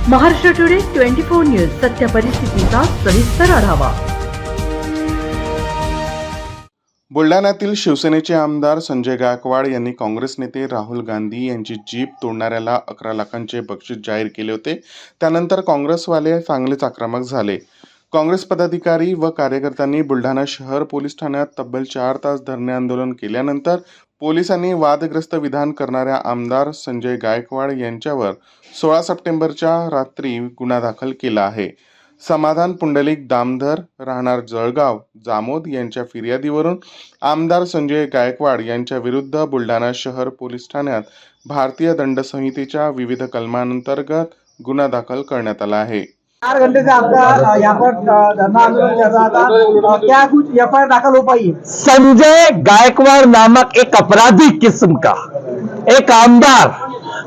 Maharashtra today 24 news सत्य परिस्थितीचा सविस्तर आढावा। बुलढाण्यातील शिवसेनेचे आमदार संजय गायकवाड यांनी काँग्रेस नेते राहुल गांधी यांची जीप तोडणाऱ्याला 11 लाखांचे बक्षीस जाहीर केले होते। त्यानंतर काँग्रेसवाले चांगलेच आक्रमक झाले। काँग्रेस पदाधिकारी व कार्यकर्त्यांनी बुलढाणा शहर पोलीस ठाण्यात तब्बल 4 तास धरणे आंदोलन केल्यानंतर पोलिसांनी वादग्रस्त विधान करणाऱ्या आमदार संजय गायकवाड यांच्यावर 16 सप्टेंबरच्या रात्री गुन्हा दाखल केला आहे। समाधान पुंडलिक दामधर राहणार जळगाव जामोद यांच्या फिर्यादीवरून आमदार संजय गायकवाड यांच्या विरुद्ध बुलढाणा शहर पोलीस ठाण्यात भारतीय दंड संहितेच्या विविध कलमांतर्गत गुन्हा दाखल करण्यात आला आहे। 4 घंटे से आपका यहाँ पर धरना आंदोलन चल रहा था, क्या कुछ एफआईआर दाखिल हो पाई है? संजय गायकवाड़ नामक एक अपराधी किस्म का एक आमदार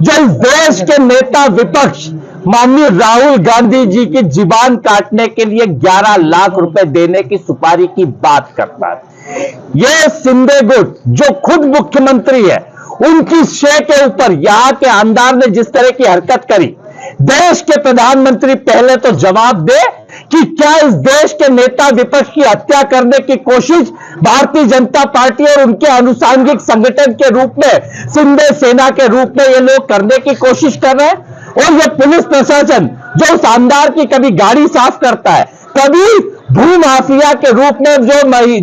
जो इस देश के नेता विपक्ष माननीय राहुल गांधी जी की जुबान काटने के लिए 11 लाख रुपए देने की सुपारी की बात करता है। ये शिंदे गुट जो खुद मुख्यमंत्री है, उनकी शे के ऊपर यहाँ के आमदार ने जिस तरह की हरकत करी, देश के प्रधानमंत्री पहले तो जवाब दे कि क्या इस देश के नेता विपक्ष की हत्या करने की कोशिश भारतीय जनता पार्टी और उनके अनुसांगिक संगठन के रूप में शिंदे सेना के रूप में ये लोग करने की कोशिश कर रहे हैं। और ये पुलिस प्रशासन जो उस आमदार की कभी गाड़ी साफ करता है, कभी भू माफिया के रूप में जो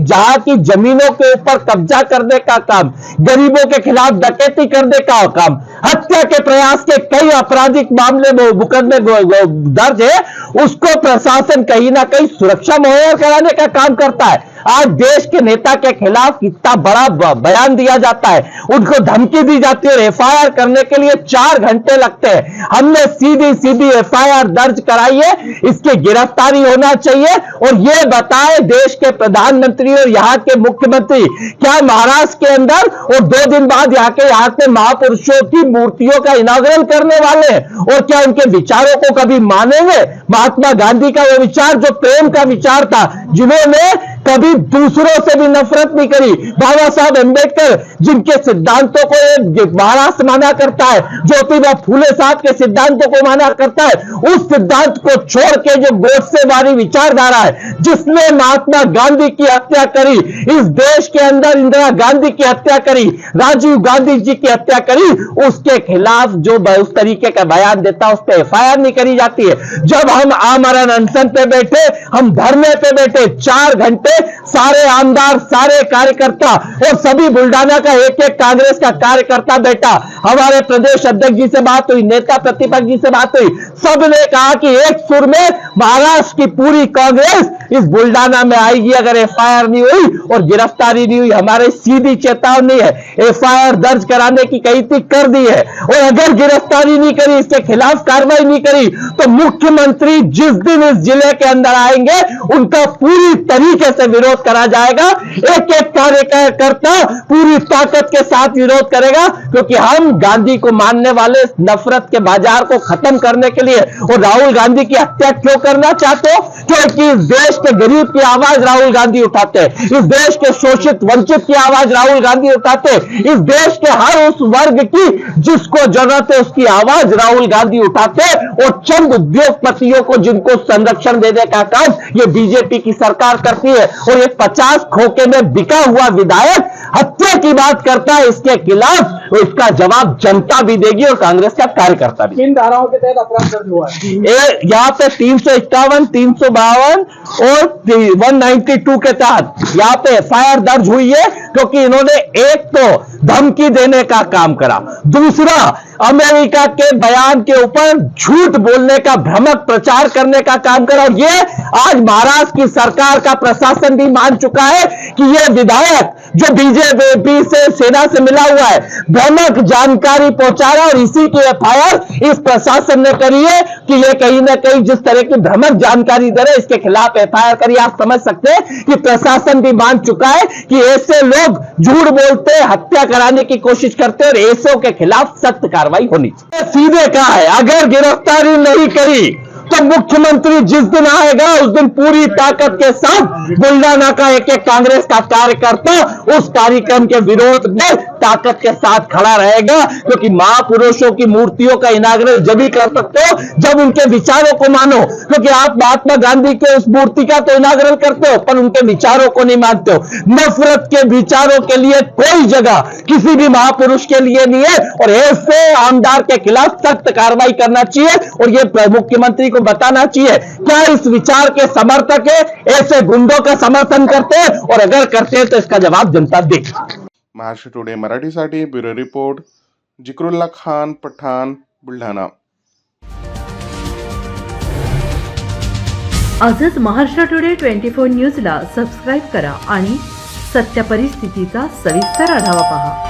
जहां की जमीनों के ऊपर कब्जा करने का काम, गरीबों के खिलाफ डकैती करने का काम, हत्या के प्रयास के कई आपराधिक मामले मुकदमे दर्ज है, उसको प्रशासन कहीं ना कहीं सुरक्षा मुहैया कराने का काम करता है। आज देश के नेता के खिलाफ कितना बड़ा बयान दिया जाता है, उनको धमकी दी जाती है और एफआईआर करने के लिए 4 घंटे लगते हैं। हमने सीधी एफआईआर दर्ज कराई है, इसकी गिरफ्तारी होना चाहिए और ये बताए देश के प्रधानमंत्री और यहाँ के मुख्यमंत्री क्या महाराष्ट्र के अंदर और 2 दिन बाद यहाँ के महापुरुषों की मूर्तियों का इनॉग्रेशन करने वाले हैं और क्या उनके विचारों को कभी मानेंगे? महात्मा गांधी का वो विचार जो प्रेम का विचार था, जिन्होंने कभी दूसरों से भी नफरत नहीं करी, बाबा साहब अम्बेडकर जिनके सिद्धांतों को महाराष्ट्र माना करता है, ज्योतिबा फूले साहब के सिद्धांतों को माना करता है, उस सिद्धांत को छोड़ के जो गोडसेवादी विचारधारा है, जिसने महात्मा गांधी की हत्या करी, इस देश के अंदर इंदिरा गांधी की हत्या करी, राजीव गांधी जी की हत्या करी, उसके खिलाफ जो उस तरीके का बयान देता है, उस पर एफआईआर नहीं करी जाती है। जब हम आमरण अनशन पे बैठे, हम धरने पे बैठे 4 घंटे, सारे आमदार, सारे कार्यकर्ता और सभी बुलढाना का एक कांग्रेस का कार्यकर्ता बैठा, हमारे प्रदेश अध्यक्ष जी से बात हुई, नेता प्रतिपक्ष जी से बात हुई, सबने कहा कि एक सुर में महाराष्ट्र की पूरी कांग्रेस इस बुलढाना में आएगी अगर एफआईआर नहीं हुई और गिरफ्तारी नहीं हुई। हमारी सीधी चेतावनी है, एफआईआर दर्ज कराने की कही थी, कर दी है, और अगर गिरफ्तारी नहीं करी, इसके खिलाफ कार्रवाई नहीं करी, तो मुख्यमंत्री जिस दिन इस जिले के अंदर आएंगे, उनका पूरी तरीके से विरोध करा जाएगा। एक कार्यकर्ता पूरी ताकत के साथ विरोध करेगा, क्योंकि हम गांधी को मानने वाले नफरत के बाजार को खत्म करने के लिए और राहुल गांधी की हत्या क्यों करना चाहते हो? क्योंकि इस देश के गरीब की आवाज राहुल गांधी उठाते हैं, इस देश के शोषित वंचित की आवाज राहुल गांधी उठाते हैं, इस देश के हर उस वर्ग की जिसको जरूरत है उसकी आवाज राहुल गांधी उठाते हैं, और चंद उद्योगपतियों को जिनको संरक्षण देने का काम ये बीजेपी की सरकार करती है, और ये 50 खोखे में बिका हुआ विधायक हत्या की बात करता है, इसके खिलाफ इसका जवाब जनता भी देगी और कांग्रेस का कार्यकर्ता भी। किन धाराओं के तहत अपराध दर्ज हुआ है? यहाँ पे 351, 352 और 192 के तहत यहाँ पे एफआईआर दर्ज हुई है, क्योंकि इन्होंने एक तो धमकी देने का काम करा, दूसरा अमेरिका के बयान के ऊपर झूठ बोलने का भ्रामक प्रचार करने का काम करा, और ये आज महाराष्ट्र की सरकार का प्रशासन भी मान चुका है कि ये विधायक जो बीजेपी से सेना से मिला हुआ है, भ्रामक जानकारी पहुंचा रहा है, और इसी की एफआईआर इस प्रशासन ने करी है कि ये कहीं ना कहीं जिस तरह की भ्रामक जानकारी दे रहे, इसके खिलाफ एफआईआर करी। आप समझ सकते हैं कि प्रशासन भी मान चुका है कि ऐसे लोग झूठ बोलते, हत्या कराने की कोशिश करते और ऐसों के खिलाफ सख्त कार्रवाई होनी चाहिए। सीधे कहा है, अगर गिरफ्तारी नहीं करी तो मुख्यमंत्री जिस दिन आएगा उस दिन पूरी ताकत के साथ बुल्डाना का एक एक कांग्रेस का कार्यकर्ता उस कार्यक्रम के विरोध में ताकत के साथ खड़ा रहेगा, क्योंकि महापुरुषों की मूर्तियों का इनाग्रेशन जब भी कर सकते हो जब उनके विचारों को मानो। क्योंकि आप महात्मा गांधी के उस मूर्ति का तो इनाग्रेशन करते हो पर उनके विचारों को नहीं मानते हो। नफरत के विचारों के लिए कोई जगह किसी भी महापुरुष के लिए नहीं है और ऐसे आमदार के खिलाफ सख्त कार्रवाई करना चाहिए और ये मुख्यमंत्री को बताना चाहिए क्या इस विचार के समर्थक है, ऐसे गुंडों का समर्थन करते हैं और अगर करते हैं तो इसका जवाब जनता देगी। महाराष्ट्र टुडे मराठीसाठी ब्युरो रिपोर्ट जिक्रुल्ला खान पठाण, बुलढाणा। आजच महाराष्ट्र टुडे 24 न्यूजला सबस्क्राईब करा आणि सत्य परिस्थितीचा सविस्तर आढावा पहा।